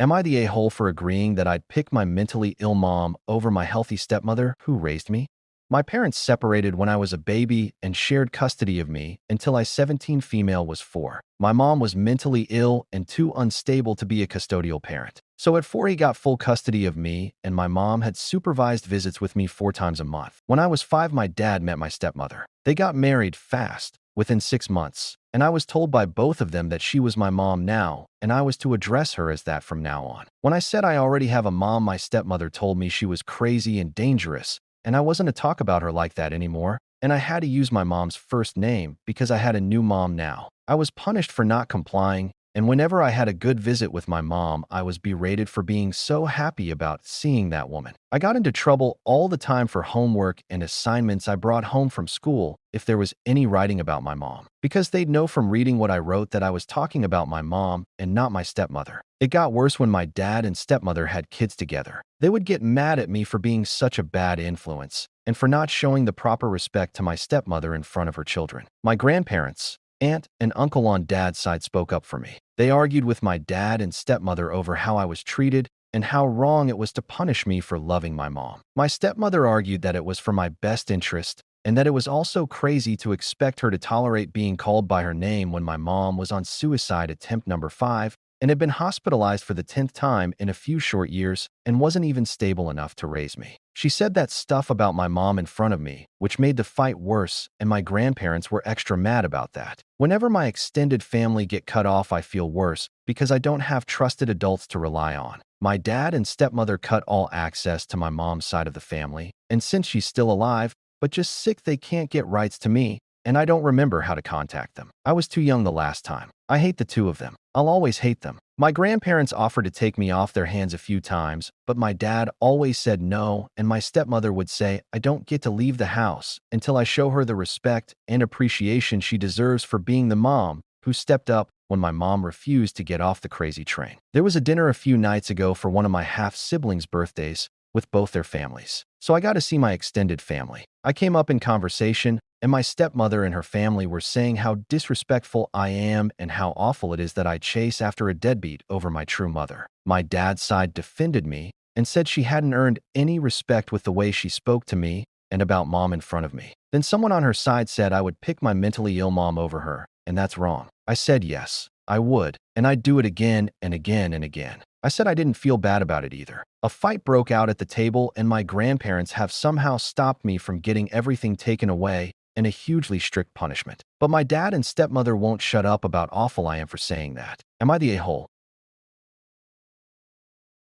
Am I the a-hole for agreeing that I'd pick my mentally ill mom over my healthy stepmother who raised me? My parents separated when I was a baby and shared custody of me until I 17 female was 4. My mom was mentally ill and too unstable to be a custodial parent. So at 4 he got full custody of me, and my mom had supervised visits with me 4 times a month. When I was 5 my dad met my stepmother. They got married fast, within 6 months, and I was told by both of them that she was my mom now, and I was to address her as that from now on. When I said I already have a mom, my stepmother told me she was crazy and dangerous, and I wasn't to talk about her like that anymore, and I had to use my mom's first name because I had a new mom now. I was punished for not complying, and whenever I had a good visit with my mom, I was berated for being so happy about seeing that woman. I got into trouble all the time for homework and assignments I brought home from school if there was any writing about my mom, because they'd know from reading what I wrote that I was talking about my mom and not my stepmother. It got worse when my dad and stepmother had kids together. They would get mad at me for being such a bad influence and for not showing the proper respect to my stepmother in front of her children. My grandparents, aunt and uncle on dad's side spoke up for me. They argued with my dad and stepmother over how I was treated and how wrong it was to punish me for loving my mom. My stepmother argued that it was for my best interest and that it was also crazy to expect her to tolerate being called by her name when my mom was on suicide attempt number 5 and had been hospitalized for the 10th time in a few short years and wasn't even stable enough to raise me. She said that stuff about my mom in front of me, which made the fight worse, and my grandparents were extra mad about that. Whenever my extended family get cut off, I feel worse because I don't have trusted adults to rely on. My dad and stepmother cut all access to my mom's side of the family, and since she's still alive, but just sick, they can't get rights to me, and I don't remember how to contact them. I was too young the last time. I hate the two of them. I'll always hate them. My grandparents offered to take me off their hands a few times, but my dad always said no, and my stepmother would say I don't get to leave the house until I show her the respect and appreciation she deserves for being the mom who stepped up when my mom refused to get off the crazy train. There was a dinner a few nights ago for one of my half-siblings' birthdays with both their families, so I got to see my extended family. I came up in conversation, and my stepmother and her family were saying how disrespectful I am and how awful it is that I chase after a deadbeat over my true mother. My dad's side defended me and said she hadn't earned any respect with the way she spoke to me and about mom in front of me. Then someone on her side said I would pick my mentally ill mom over her, and that's wrong. I said yes, I would, and I'd do it again and again and again. I said I didn't feel bad about it either. A fight broke out at the table, and my grandparents have somehow stopped me from getting everything taken away and a hugely strict punishment. But my dad and stepmother won't shut up about awful I am for saying that. Am I the a-hole?